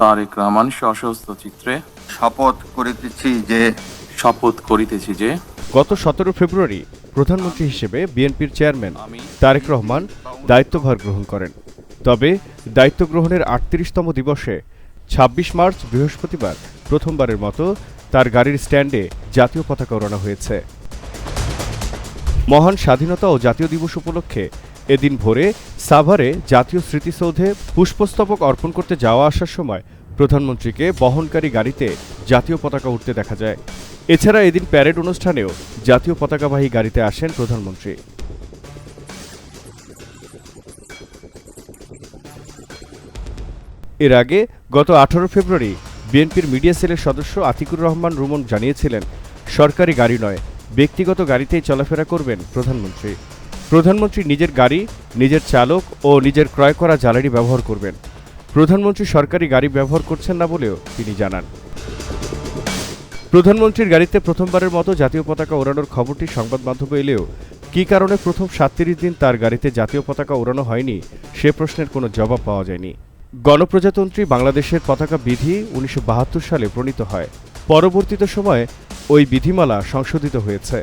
তারেক রহমান সশস্ত্র চিত্রে শপথ করিতেছি যে গত 17 ফেব্রুয়ারি প্রধানমন্ত্রী হিসেবে বিএনপির চেয়ারম্যান তারেক রহমান দায়িত্বভার গ্রহণ করেন। তবে দায়িত্ব গ্রহণের ৩৮তম দিবসে ২৬ মার্চ বৃহস্পতিবার প্রথমবারের মতো তার গাড়ির স্ট্যান্ডে জাতীয় পতাকা ওড়ানো হয়েছে। মহান স্বাধীনতা ও জাতীয় দিবস উপলক্ষে এদিন ভোরে সাভারে জাতীয় স্মৃতিসৌধে পুষ্পস্তবক অর্পণ করতে যাওয়া আসার সময় প্রধানমন্ত্রীকে বহনকারী গাড়িতে জাতীয় পতাকা উঠতে দেখা যায়। এছাড়া এদিন প্যারেড অনুষ্ঠানেও জাতীয় পতাকাবাহী গাড়িতে আসেন প্রধানমন্ত্রী। এর আগে গত ১৮ ফেব্রুয়ারি বিএনপির মিডিয়া সেলের সদস্য আতিকুর রহমান রুমন জানিয়েছিলেন, সরকারি গাড়ি নয়, ব্যক্তিগত গাড়িতেই চলাফেরা করবেন প্রধানমন্ত্রী। প্রধানমন্ত্রী নিজের গাড়ি, নিজের চালক ও নিজের ক্রয় করা জ্বালানি ব্যবহার করবেন। প্রধানমন্ত্রী সরকারি গাড়ি ব্যবহার করছেন না বলেও তিনি জানান। প্রধানমন্ত্রীর গাড়িতে প্রথমবারের মতো জাতীয় পতাকা ওড়ানোর খবরটি সংবাদ মাধ্যমে এলেও কী কারণে প্রথম ৩৭ দিন তার গাড়িতে জাতীয় পতাকা ওড়ানো হয়নি সে প্রশ্নের কোনো জবাব পাওয়া যায়নি। গণপ্রজাতন্ত্রী বাংলাদেশের পতাকা বিধি ১৯৭২ সালে প্রণীত হয়। পরবর্তীতে সময়ে ওই বিধিমালা সংশোধিত হয়েছে।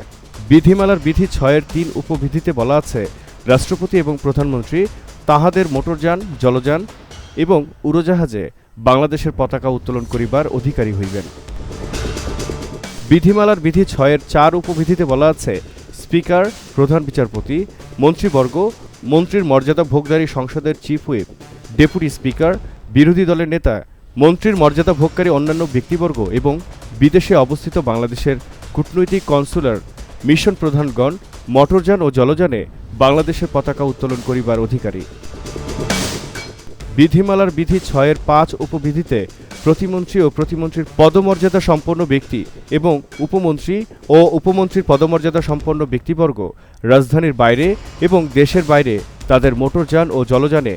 বিধিমালার বিধি ৬-এর ৩ উপবিধিতে বলা আছে, রাষ্ট্রপতি এবং প্রধানমন্ত্রী তাহাদের মোটরযান, জলযান এবং উড়োজাহাজে বাংলাদেশের পতাকা উত্তোলন করিবার অধিকারী হইবেন। বিধিমালার বিধি ৬-এর ৪ উপবিধিতে বলা আছে, স্পিকার, প্রধান বিচারপতি, মন্ত্রীবর্গ, মন্ত্রীর মর্যাদা ভোগদারী সংসদের চিফ হুইপ, ডেপুটি স্পিকার, বিরোধী দলের নেতা, মন্ত্রীর মর্যাদা ভোগকারী অন্যান্য ব্যক্তিবর্গ এবং বিদেশে অবস্থিত বাংলাদেশের কূটনৈতিক কনসুলার, মিশন প্রধানগণ মোটরযান ও জলযানে বাংলাদেশের পতাকা উত্তোলন করিবার অধিকারী। বিধিমালার বিধি ৬-এর ৫ উপবিধিতে প্রতিমন্ত্রী ও প্রতিমন্ত্রীর পদমর্যাদা সম্পন্ন ব্যক্তি এবং উপমন্ত্রী ও উপমন্ত্রীর পদমর্যাদা সম্পন্ন ব্যক্তিবর্গ রাজধানীর বাইরে এবং দেশের বাইরে তাদের মোটরযান ও জলযানে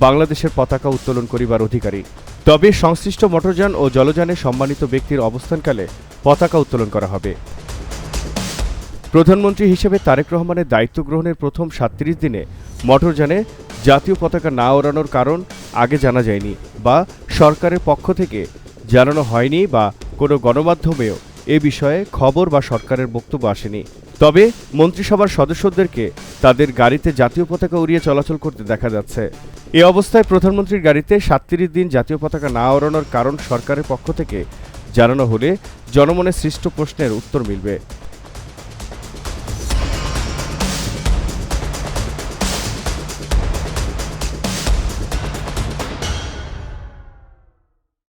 বাংলাদেশের পতাকা উত্তোলন করিবার অধিকারী। তবে সংশ্লিষ্ট মোটরযান ও জলযানে সম্মানিত ব্যক্তির অবস্থানকালে পতাকা উত্তোলন করা হবে। প্রধানমন্ত্রী হিসেবে তারেক রহমানের দায়িত্ব গ্রহণের প্রথম ৩৭ দিনে মোটরযানে জাতীয় পতাকা না ওড়ানোর কারণ আগে জানা যায়নি বা সরকারের পক্ষ থেকে জানানো হয়নি বা কোনো গণমাধ্যমেও এ বিষয়ে খবর বা সরকারের বক্তব্য আসেনি। তবে মন্ত্রিসভার সদস্যদেরকে তাদের গাড়িতে জাতীয় পতাকা উড়িয়ে চলাচল করতে দেখা যাচ্ছে। এ অবস্থায় প্রধানমন্ত্রীর গাড়িতে ৩৭ দিন জাতীয় পতাকা না ওড়ানোর কারণ সরকারের পক্ষ থেকে জানানো হলে জনমনে সৃষ্ট প্রশ্নের উত্তর মিলবে।